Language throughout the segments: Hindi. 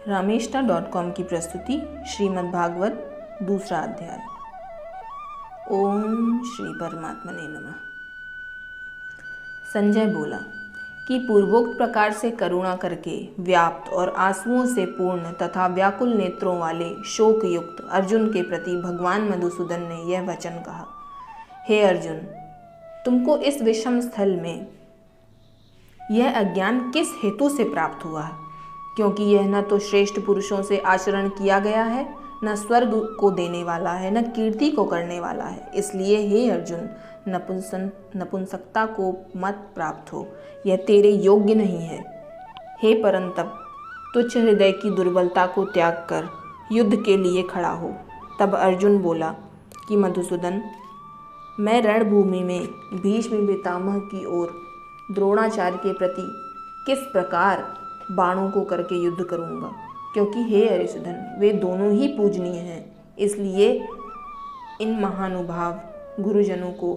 रामेष्टा.com की प्रस्तुति श्रीमद्भागवत दूसरा अध्याय। ओम श्री परमात्मने नमः। संजय बोला कि पूर्वोक्त प्रकार से करुणा करके व्याप्त और आंसुओं से पूर्ण तथा व्याकुल नेत्रों वाले शोक युक्त अर्जुन के प्रति भगवान मधुसूदन ने यह वचन कहा। हे अर्जुन, तुमको इस विषम स्थल में यह अज्ञान किस हेतु से प्राप्त हुआ है? क्योंकि यह न तो श्रेष्ठ पुरुषों से आचरण किया गया है, न स्वर्ग को देने वाला है, न कीर्ति को करने वाला है। इसलिए हे अर्जुन, नपुंसकता को मत प्राप्त हो, यह तेरे योग्य नहीं है। हे परंतप, तुच्छ हृदय की दुर्बलता को त्याग कर युद्ध के लिए खड़ा हो। तब अर्जुन बोला कि मधुसूदन, मैं रणभूमि में भीष्म पितामह की ओर द्रोणाचार्य के प्रति किस प्रकार बाणों को करके युद्ध करूंगा, क्योंकि हे अरिसुदन, वे दोनों ही पूजनीय हैं। इसलिए इन महानुभाव गुरुजनों को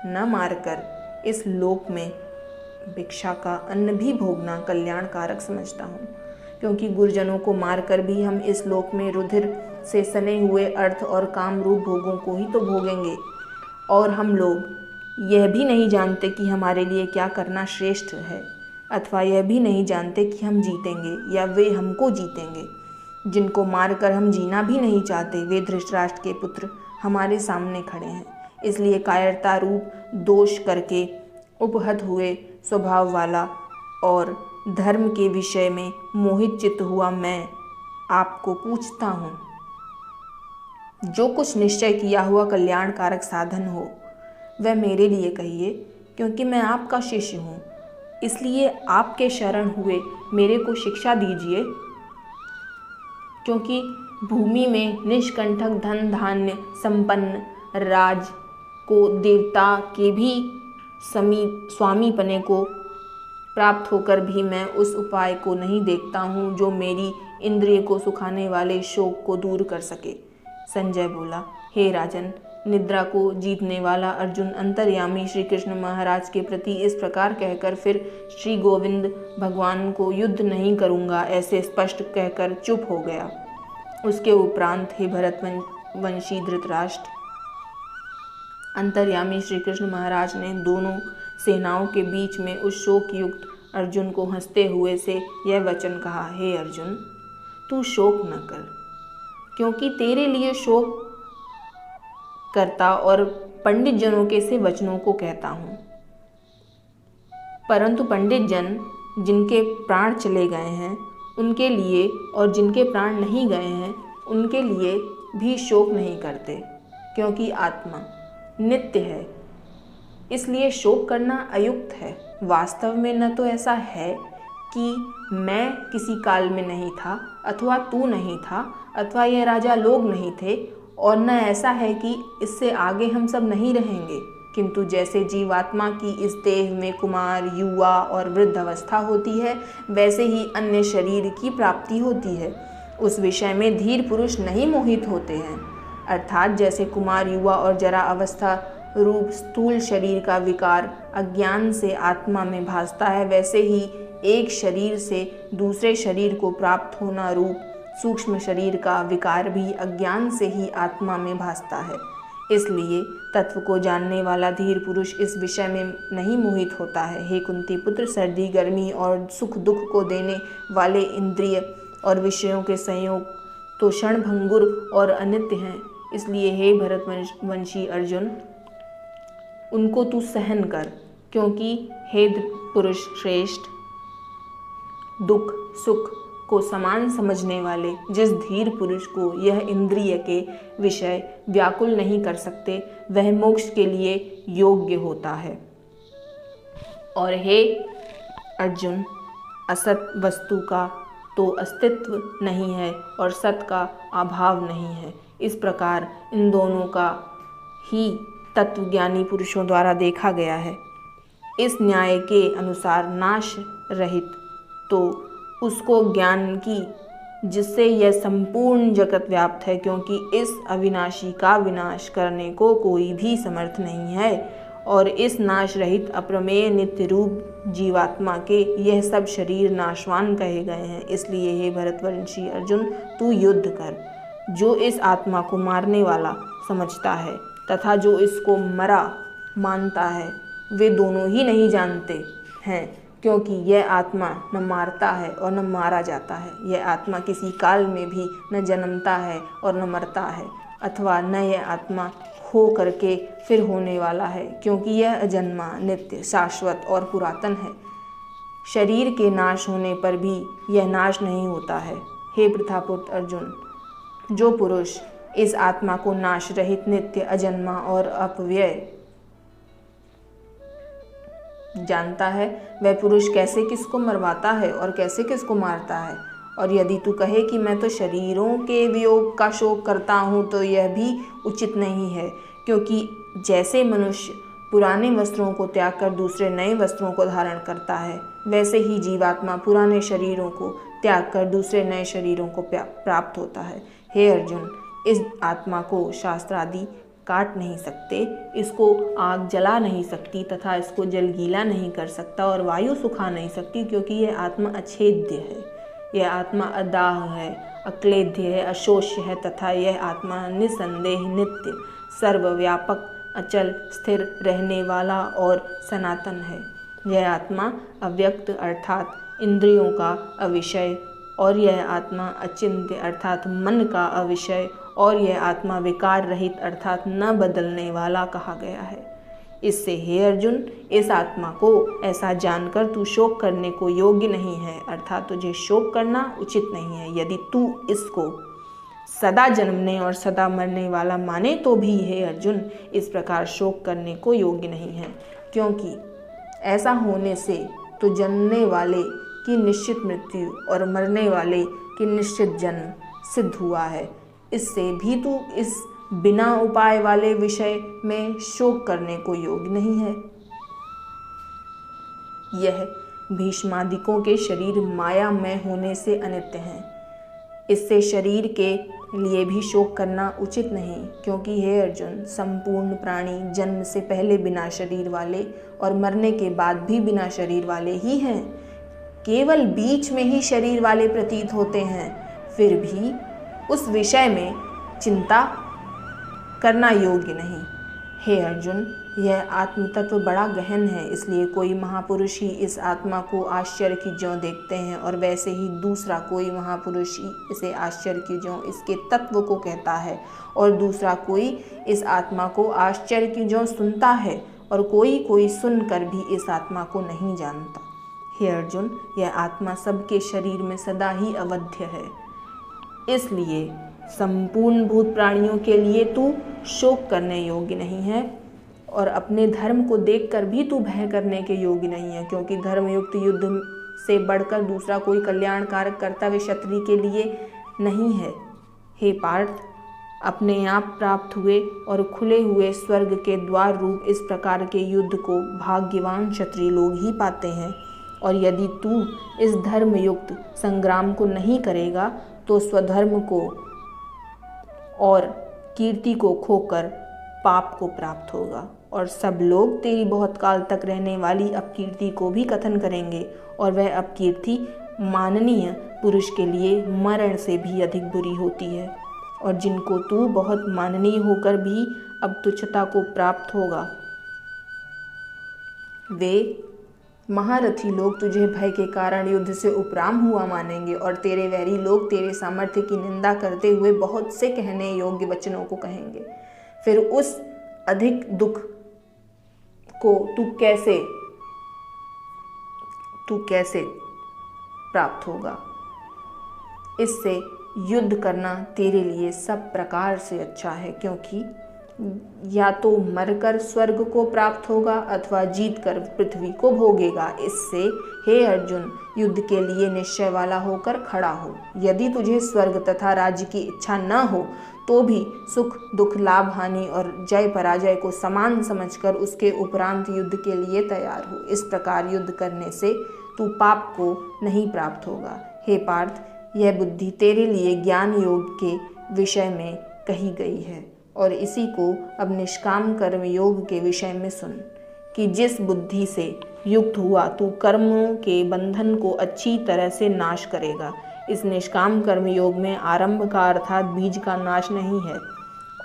न मारकर इस लोक में भिक्षा का अन्न भी भोगना कल्याणकारक समझता हूँ, क्योंकि गुरुजनों को मारकर भी हम इस लोक में रुधिर से सने हुए अर्थ और काम रूप भोगों को ही तो भोगेंगे, और हम लोग यह भी नहीं जानते कि हमारे लिए क्या करना श्रेष्ठ है, अथवा यह भी नहीं जानते कि हम जीतेंगे या वे हमको जीतेंगे। जिनको मारकर हम जीना भी नहीं चाहते, वे धृतराष्ट्र के पुत्र हमारे सामने खड़े हैं। इसलिए कायरता रूप दोष करके उपहत हुए स्वभाव वाला और धर्म के विषय में मोहित चित्त हुआ मैं आपको पूछता हूँ, जो कुछ निश्चय किया हुआ कल्याणकारक साधन हो वह मेरे लिए कहिए, क्योंकि मैं आपका शिष्य हूँ। इसलिए आपके शरण हुए मेरे को शिक्षा दीजिए, क्योंकि भूमि में निष्कंटक धन धान्य संपन्न राज को देवता के भी स्वामी पने को प्राप्त होकर भी मैं उस उपाय को नहीं देखता हूँ जो मेरी इंद्रिय को सुखाने वाले शोक को दूर कर सके। संजय बोला, हे राजन, निद्रा को जीतने वाला अर्जुन अंतर्यामी श्री कृष्ण महाराज के प्रति इस प्रकार कहकर फिर श्री गोविंद भगवान को युद्ध नहीं करूंगा ऐसे स्पष्ट कहकर चुप हो गया। उसके उपरांत हे भरत वंशी धृतराष्ट्र, अंतर्यामी श्री कृष्ण महाराज ने दोनों सेनाओं के बीच में उस शोक युक्त अर्जुन को हंसते हुए से यह वचन कहा। हे अर्जुन, तू शोक न कर, क्योंकि तेरे लिए शोक करता और पंडित जनों के से वचनों को कहता हूँ। परंतु पंडित जन जिनके प्राण चले गए हैं उनके लिए, और जिनके प्राण नहीं गए हैं उनके लिए भी शोक नहीं करते, क्योंकि आत्मा नित्य है। इसलिए शोक करना अयुक्त है। वास्तव में न तो ऐसा है कि मैं किसी काल में नहीं था, अथवा तू नहीं था, अथवा यह राजा लोग नहीं थे, और न ऐसा है कि इससे आगे हम सब नहीं रहेंगे, किंतु जैसे जीवात्मा की इस देह में कुमार, युवा और वृद्ध अवस्था होती है, वैसे ही अन्य शरीर की प्राप्ति होती है। उस विषय में धीर पुरुष नहीं मोहित होते हैं। अर्थात जैसे कुमार, युवा और जरा अवस्था रूप स्थूल शरीर का विकार अज्ञान से आत्मा में भासता है, वैसे ही एक शरीर से दूसरे शरीर को प्राप्त होना रूप सूक्ष्म शरीर का विकार भी अज्ञान से ही आत्मा में भासता है। इसलिए तत्व को जानने वाला धीर पुरुष इस विषय में नहीं मोहित होता है। हे कुंती पुत्र, सर्दी गर्मी और सुख दुख को देने वाले इंद्रिय और विषयों के संयोग तो क्षणभंगुर और अनित्य हैं। इसलिए हे भरतवंशी अर्जुन, उनको तू सहन कर, क्योंकि हे पुरुष श्रेष्ठ, दुख सुख को समान समझने वाले जिस धीर पुरुष को यह इंद्रिय के विषय व्याकुल नहीं कर सकते, वह मोक्ष के लिए योग्य होता है। और हे अर्जुन, असत वस्तु का तो अस्तित्व नहीं है और सत का अभाव नहीं है। इस प्रकार इन दोनों का ही तत्वज्ञानी पुरुषों द्वारा देखा गया है। इस न्याय के अनुसार नाश रहित तो उसको ज्ञान की जिससे यह संपूर्ण जगत व्याप्त है, क्योंकि इस अविनाशी का विनाश करने को कोई भी समर्थ नहीं है, और इस नाश रहित अप्रमेय नित्य रूप जीवात्मा के यह सब शरीर नाशवान कहे गए हैं। इसलिए हे भरतवंशी अर्जुन, तू युद्ध कर। जो इस आत्मा को मारने वाला समझता है तथा जो इसको मरा मानता है, वे दोनों ही नहीं जानते हैं, क्योंकि यह आत्मा न मारता है और न मारा जाता है। यह आत्मा किसी काल में भी न जन्मता है और न मरता है, अथवा न यह आत्मा हो करके फिर होने वाला है, क्योंकि यह अजन्मा, नित्य, शाश्वत और पुरातन है। शरीर के नाश होने पर भी यह नाश नहीं होता है। हे पृथापुत्र अर्जुन, जो पुरुष इस आत्मा को नाश रहित, नित्य, अजन्मा और अपव्यय जानता है, वह पुरुष कैसे किसको मरवाता है और कैसे किसको मारता है। और यदि तू कहे कि मैं तो शरीरों के वियोग का शोक करता हूँ, तो यह भी उचित नहीं है, क्योंकि जैसे मनुष्य पुराने वस्त्रों को त्याग कर दूसरे नए वस्त्रों को धारण करता है, वैसे ही जीवात्मा पुराने शरीरों को त्याग कर दूसरे नए शरीरों को प्राप्त होता है। हे अर्जुन, इस आत्मा को शास्त्र आदि काट नहीं सकते, इसको आग जला नहीं सकती तथा इसको जल गीला नहीं कर सकता और वायु सुखा नहीं सकती, क्योंकि यह आत्मा अछेद्य है। यह आत्मा अदाह है, अक्लेद्य है, अशोष्य है तथा यह आत्मा निसंदेह, नित्य, सर्वव्यापक, अचल, स्थिर रहने वाला और सनातन है। यह आत्मा अव्यक्त अर्थात इंद्रियों का अविषय, और यह आत्मा अचिंत्य अर्थात मन का अविषय, और यह आत्मा विकार रहित अर्थात न बदलने वाला कहा गया है। इससे हे अर्जुन, इस आत्मा को ऐसा जानकर तू शोक करने को योग्य नहीं है, अर्थात तुझे शोक करना उचित नहीं है। यदि तू इसको सदा जन्मने और सदा मरने वाला माने तो भी हे अर्जुन, इस प्रकार शोक करने को योग्य नहीं है, क्योंकि ऐसा होने से तो जन्मने वाले की निश्चित मृत्यु और मरने वाले की निश्चित जन्म सिद्ध हुआ है। इससे भी तू इस बिना उपाय वाले विषय में शोक करने को योग्य नहीं है। यह भीष्मादिकों के शरीर मायामय होने से अनित्य हैं। इससे शरीर के लिए भी शोक करना उचित नहीं, क्योंकि हे अर्जुन, संपूर्ण प्राणी जन्म से पहले बिना शरीर वाले और मरने के बाद भी बिना शरीर वाले ही हैं। केवल बीच में ही शरीर वाले प्रतीत होते हैं। फिर भी उस विषय में चिंता करना योग्य नहीं। हे अर्जुन, यह आत्मतत्व बड़ा गहन है, इसलिए कोई महापुरुष ही इस आत्मा को आश्चर्य की ज्यों देखते हैं, और वैसे ही दूसरा कोई महापुरुष ही इसे आश्चर्य की ज्यों इसके तत्व को कहता है, और दूसरा कोई इस आत्मा को आश्चर्य की ज्यों सुनता है, और कोई सुनकर भी इस आत्मा को नहीं जानता। हे अर्जुन, यह आत्मा सबके शरीर में सदा ही अवध्य है। इसलिए संपूर्ण भूत प्राणियों के लिए तू शोक करने योग्य नहीं है, और अपने धर्म को देखकर भी तू भय करने के योग्य नहीं है, क्योंकि धर्मयुक्त युद्ध से बढ़कर दूसरा कोई कल्याणकारक कर्तव्य क्षत्रिय के लिए नहीं है। हे पार्थ, अपने आप प्राप्त हुए और खुले हुए स्वर्ग के द्वार रूप इस प्रकार के युद्ध को भाग्यवान क्षत्रिय लोग ही पाते हैं। और यदि तू इस धर्मयुक्त संग्राम को नहीं करेगा, तो स्वधर्म को और कीर्ति को खोकर पाप को प्राप्त होगा, और सब लोग तेरी बहुत काल तक रहने वाली अपकीर्ति को भी कथन करेंगे, और वह अपकीर्ति माननीय पुरुष के लिए मरण से भी अधिक बुरी होती है। और जिनको तू बहुत माननीय होकर भी अब तुच्छता को प्राप्त होगा, वे महारथी लोग तुझे भय के कारण युद्ध से उपराम हुआ मानेंगे, और तेरे वैरी लोग तेरे सामर्थ्य की निंदा करते हुए बहुत से कहने योग्य वचनों को कहेंगे। फिर उस अधिक दुख को तू कैसे प्राप्त होगा। इससे युद्ध करना तेरे लिए सब प्रकार से अच्छा है, क्योंकि या तो मरकर स्वर्ग को प्राप्त होगा अथवा जीतकर पृथ्वी को भोगेगा। इससे हे अर्जुन, युद्ध के लिए निश्चय वाला होकर खड़ा हो। यदि तुझे स्वर्ग तथा राज्य की इच्छा न हो, तो भी सुख दुख, लाभ हानि और जय पराजय को समान समझकर उसके उपरांत युद्ध के लिए तैयार हो। इस प्रकार युद्ध करने से तू पाप को नहीं प्राप्त होगा। हे पार्थ, यह बुद्धि तेरे लिए ज्ञान योग के विषय में कही गई है, और इसी को अब निष्काम कर्म योग के विषय में सुन। कि जिस बुद्धि से युक्त हुआ तू कर्मों के बंधन को अच्छी तरह से नाश करेगा। इस निष्काम कर्म योग में आरंभ का अर्थात बीज का नाश नहीं है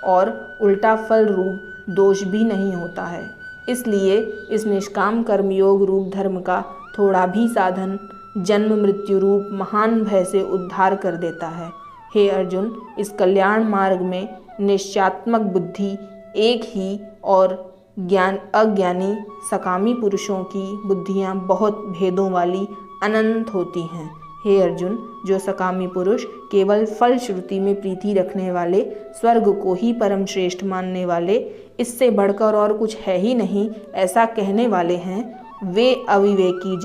और उल्टा फल रूप दोष भी नहीं होता है। इसलिए इस निष्काम कर्म योग रूप धर्म का थोड़ा भी साधन जन्म मृत्यु रूप महान भय से उद्धार कर देता है। हे अर्जुन, इस कल्याण मार्ग में निश्चयात्मक बुद्धि एक ही और अज्ञानी सकामी पुरुषों की बुद्धियाँ बहुत भेदों वाली अनंत होती हैं। हे अर्जुन, जो सकामी पुरुष केवल फल श्रुति में प्रीति रखने वाले, स्वर्ग को ही परम श्रेष्ठ मानने वाले, इससे बढ़कर और कुछ है ही नहीं ऐसा कहने वाले हैं, वे अविवेकी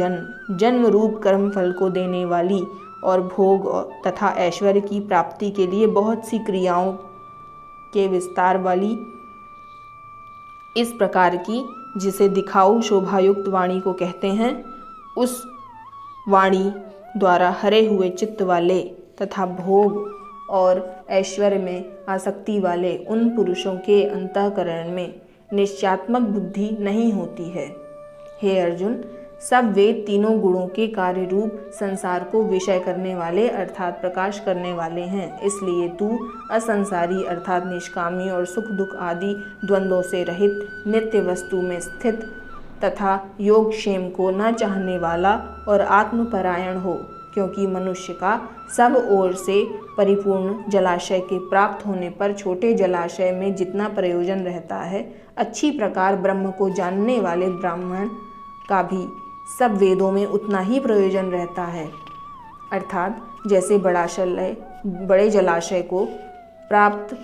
जन्म रूप कर्म फल को देने वाली और भोग तथा ऐश्वर्य की प्राप्ति के लिए बहुत सी क्रियाओं के विस्तार वाली इस प्रकार की, जिसे दिखाऊ शोभायुक्त वाणी को कहते हैं, उस वाणी द्वारा हरे हुए चित्त वाले तथा भोग और ऐश्वर्य में आसक्ति वाले उन पुरुषों के अंतःकरण में निश्चयात्मक बुद्धि नहीं होती है। हे अर्जुन, सब वे तीनों गुणों के कार्य रूप संसार को विषय करने वाले अर्थात प्रकाश करने वाले हैं। इसलिए तू असंसारी अर्थात निष्कामी और सुख दुख आदि द्वंद्वों से रहित नित्य वस्तु में स्थित तथा योग क्षेम को न चाहने वाला और आत्मपरायण हो, क्योंकि मनुष्य का सब ओर से परिपूर्ण जलाशय के प्राप्त होने पर छोटे जलाशय में जितना प्रयोजन रहता है, अच्छी प्रकार ब्रह्म को जानने वाले ब्राह्मण का भी सब वेदों में उतना ही प्रयोजन रहता है। अर्थात जैसे बड़े जलाशय को प्राप्त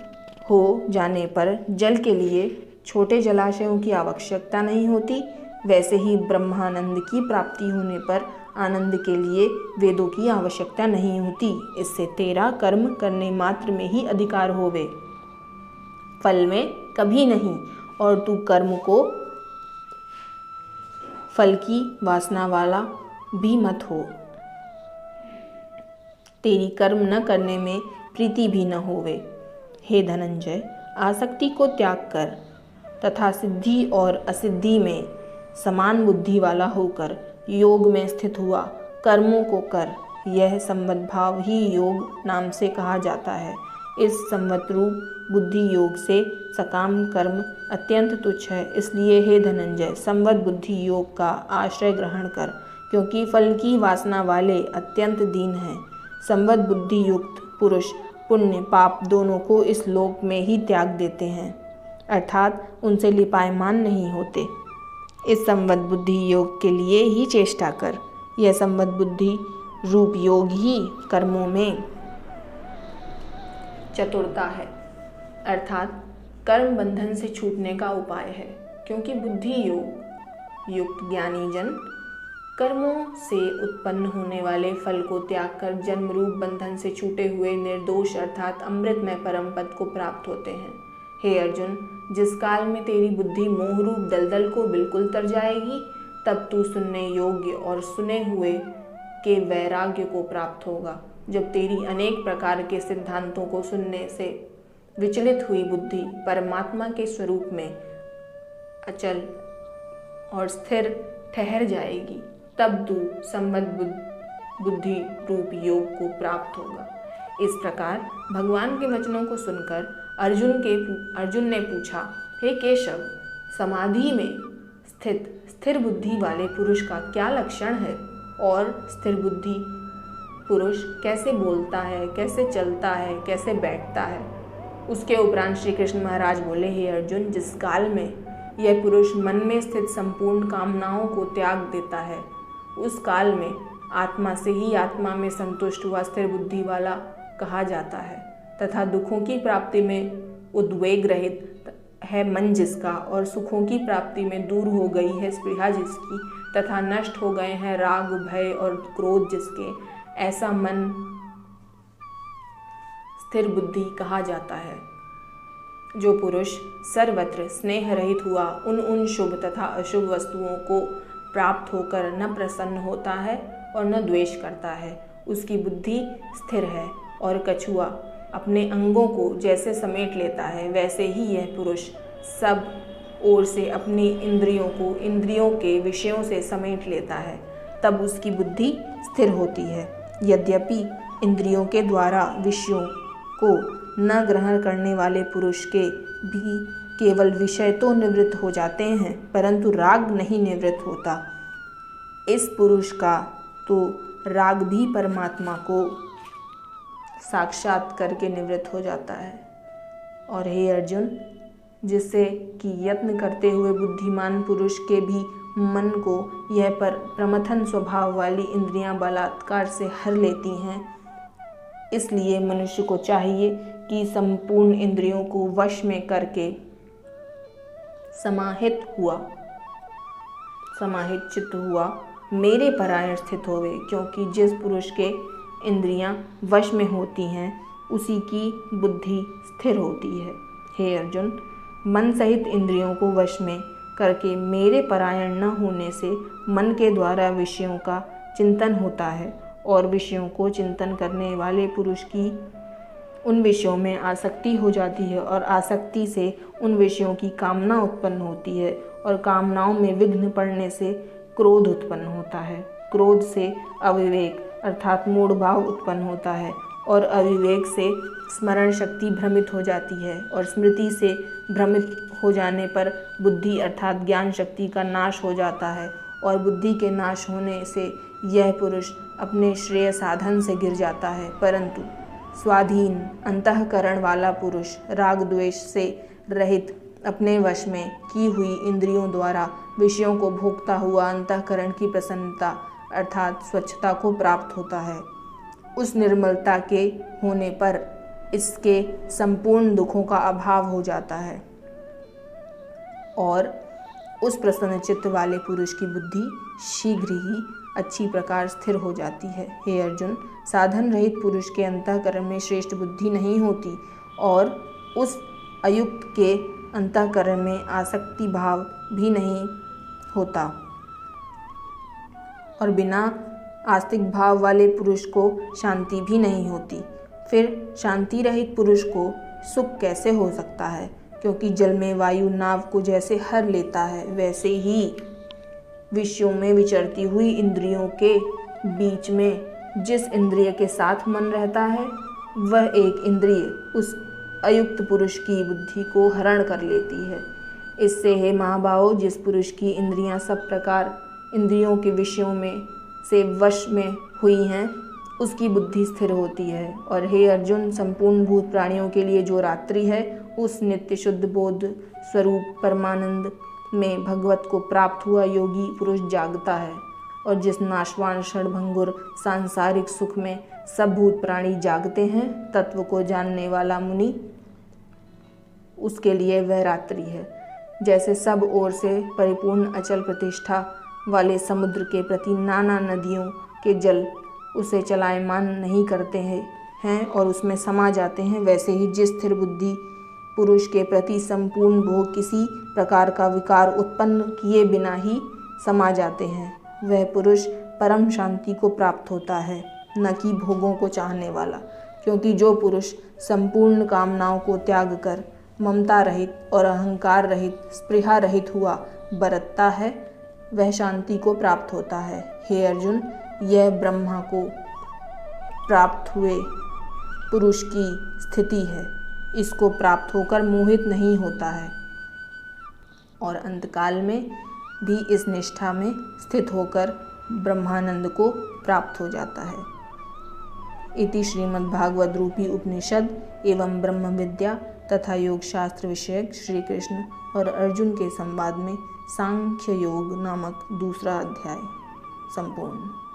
हो जाने पर जल के लिए छोटे जलाशयों की आवश्यकता नहीं होती, वैसे ही ब्रह्मानंद की प्राप्ति होने पर आनंद के लिए वेदों की आवश्यकता नहीं होती। इससे तेरा कर्म करने मात्र में ही अधिकार होवे, फल में कभी नहीं, और तू कर्म को फल की वासना वाला भी मत हो। तेरी कर्म न करने में प्रीति भी न होवे। हे धनंजय, आसक्ति को त्याग कर तथा सिद्धि और असिद्धि में समान बुद्धि वाला होकर योग में स्थित हुआ कर्मों को कर। यह संवत भाव ही योग नाम से कहा जाता है। इस संवत रूप बुद्धि योग से सकाम कर्म अत्यंत तुच्छ है। इसलिए हे धनंजय, संवत बुद्धि योग का आश्रय ग्रहण कर, क्योंकि फल की वासना वाले अत्यंत दीन हैं। संवत बुद्धि युक्त पुरुष पुण्य पाप दोनों को इस लोक में ही त्याग देते हैं, अर्थात उनसे लिपायमान नहीं होते। इस संवत बुद्धि योग के लिए ही चेष्टा कर। यह संवत बुद्धि रूप योग ही कर्मों में चतुरता है, अर्थात कर्म बंधन से छूटने का उपाय है, क्योंकि बुद्धि योग युक्त ज्ञानी जन कर्मों से उत्पन्न होने वाले फल को त्याग कर जन्म रूप बंधन से छूटे हुए निर्दोष अर्थात अमृतमय परम पद को प्राप्त होते हैं। हे अर्जुन, जिस काल में तेरी बुद्धि मोह रूप दलदल को बिल्कुल तर जाएगी, तब तू सुनने योग्य और सुने हुए के वैराग्य को प्राप्त होगा। जब तेरी अनेक प्रकार के सिद्धांतों को सुनने से विचलित हुई बुद्धि परमात्मा के स्वरूप में अचल और स्थिर ठहर जाएगी, तब तू संवत बुद्धि रूप योग को प्राप्त होगा। इस प्रकार भगवान के वचनों को सुनकर अर्जुन ने पूछा, हे केशव, समाधि में स्थित स्थिर बुद्धि वाले पुरुष का क्या लक्षण है, और स्थिर बुद्धि पुरुष कैसे बोलता है, कैसे चलता है, कैसे बैठता है। उसके उपरांत श्री कृष्ण महाराज बोले, हे अर्जुन, जिस काल में यह पुरुष मन में स्थित संपूर्ण कामनाओं को त्याग देता है, उस काल में आत्मा से ही आत्मा में संतुष्ट हुआ स्थिर बुद्धि वाला कहा जाता है, तथा दुखों की प्राप्ति में उद्वेग रहित है मन जिसका, और सुखों की प्राप्ति में दूर हो गई है स्पृहा जिसकी, तथा नष्ट हो गए हैं राग भय और क्रोध जिसके, ऐसा मन स्थिर बुद्धि कहा जाता है। जो पुरुष सर्वत्र स्नेह रहित हुआ उन शुभ तथा अशुभ वस्तुओं को प्राप्त होकर न प्रसन्न होता है और न द्वेष करता है, उसकी बुद्धि स्थिर है। और कछुआ अपने अंगों को जैसे समेट लेता है, वैसे ही यह पुरुष सब ओर से अपनी इंद्रियों को इंद्रियों के विषयों से समेट लेता है, तब उसकी बुद्धि स्थिर होती है। यद्यपि इंद्रियों के द्वारा विषयों को न ग्रहण करने वाले पुरुष के भी केवल विषय तो निवृत्त हो जाते हैं, परंतु राग नहीं निवृत्त होता। इस पुरुष का तो राग भी परमात्मा को साक्षात करके निवृत्त हो जाता है। और हे अर्जुन, जिससे कि यत्न करते हुए बुद्धिमान पुरुष के भी मन को यह प्रमथन स्वभाव वाली इंद्रियां बलात्कार से हर लेती हैं, इसलिए मनुष्य को चाहिए कि संपूर्ण इंद्रियों को वश में करके समाहित चित्त हुआ मेरे परायण स्थित होवे, क्योंकि जिस पुरुष के इंद्रियां वश में होती हैं उसी की बुद्धि स्थिर होती है। हे अर्जुन, मन सहित इंद्रियों को वश में करके मेरे परायण न होने से मन के द्वारा विषयों का चिंतन होता है और विषयों को चिंतन करने वाले पुरुष की उन विषयों में आसक्ति हो जाती है और आसक्ति से उन विषयों की कामना उत्पन्न होती है और कामनाओं में विघ्न पड़ने से क्रोध उत्पन्न होता है। क्रोध से अविवेक अर्थात मूढ़ भाव उत्पन्न होता है और अविवेक से स्मरण शक्ति भ्रमित हो जाती है और स्मृति से भ्रमित हो जाने पर बुद्धि अर्थात ज्ञान शक्ति का नाश हो जाता है और बुद्धि के नाश होने से यह पुरुष अपने श्रेय साधन से गिर जाता है। परंतु स्वाधीन अंतःकरण वाला पुरुष राग द्वेष से रहित अपने वश में की हुई इंद्रियों द्वारा विषयों को भोगता हुआ अंतःकरण की प्रसन्नता अर्थात स्वच्छता को प्राप्त होता है। उस निर्मलता के होने पर इसके संपूर्ण दुखों का अभाव हो जाता है और उस प्रसन्न चित्त वाले पुरुष की बुद्धि शीघ्र ही अच्छी प्रकार स्थिर हो जाती है। हे अर्जुन, साधन रहित पुरुष के अंतःकरण में श्रेष्ठ बुद्धि नहीं होती और उस अयुक्त के अंतःकरण में आसक्ति भाव भी नहीं होता और बिना आस्तिक भाव वाले पुरुष को शांति भी नहीं होती। फिर शांति रहित पुरुष को सुख कैसे हो सकता है? क्योंकि जल में वायु नाव को जैसे हर लेता है, वैसे ही विषयों में विचरती हुई इंद्रियों के बीच में जिस इंद्रिय के साथ मन रहता है, वह एक इंद्रिय उस अयुक्त पुरुष की बुद्धि को हरण कर लेती है। इससे हे महाबाहो, जिस पुरुष की इंद्रियां सब प्रकार इंद्रियों के विषयों में से वश में हुई हैं, उसकी बुद्धि स्थिर होती है। और हे अर्जुन, संपूर्ण भूत प्राणियों के लिए जो रात्रि है, उस नित्य शुद्ध बोध स्वरूप परमानंद में भगवत को प्राप्त हुआ योगी पुरुष जागता है और जिस नाशवान क्षणभंगुर सांसारिक सुख में सब भूत प्राणी जागते हैं, तत्व को जानने वाला मुनि, उसके लिए वह रात्रि है। जैसे सब ओर से परिपूर्ण अचल प्रतिष्ठा वाले समुद्र के प्रति नाना नदियों के जल उसे चलायमान नहीं करते हैं और उसमें समा जाते हैं, वैसे ही जिस स्थिर बुद्धि पुरुष के प्रति संपूर्ण भोग किसी प्रकार का विकार उत्पन्न किए बिना ही समा जाते हैं, वह पुरुष परम शांति को प्राप्त होता है, न कि भोगों को चाहने वाला। क्योंकि जो पुरुष संपूर्ण कामनाओं को त्याग कर ममता रहित और अहंकार रहित स्पृहा रहित हुआ बरतता है, वह शांति को प्राप्त होता है। हे अर्जुन, यह ब्रह्मा को प्राप्त हुए पुरुष की स्थिति है। इसको प्राप्त होकर मोहित नहीं होता है और अंतकाल में भी इस निष्ठा में स्थित होकर ब्रह्मानंद को प्राप्त हो जाता है। इति श्रीमद्भागवत रूपी उपनिषद एवं ब्रह्म विद्या तथा योग शास्त्र विषयक श्री कृष्ण और अर्जुन के संवाद में सांख्य योग नामक दूसरा अध्याय संपूर्ण।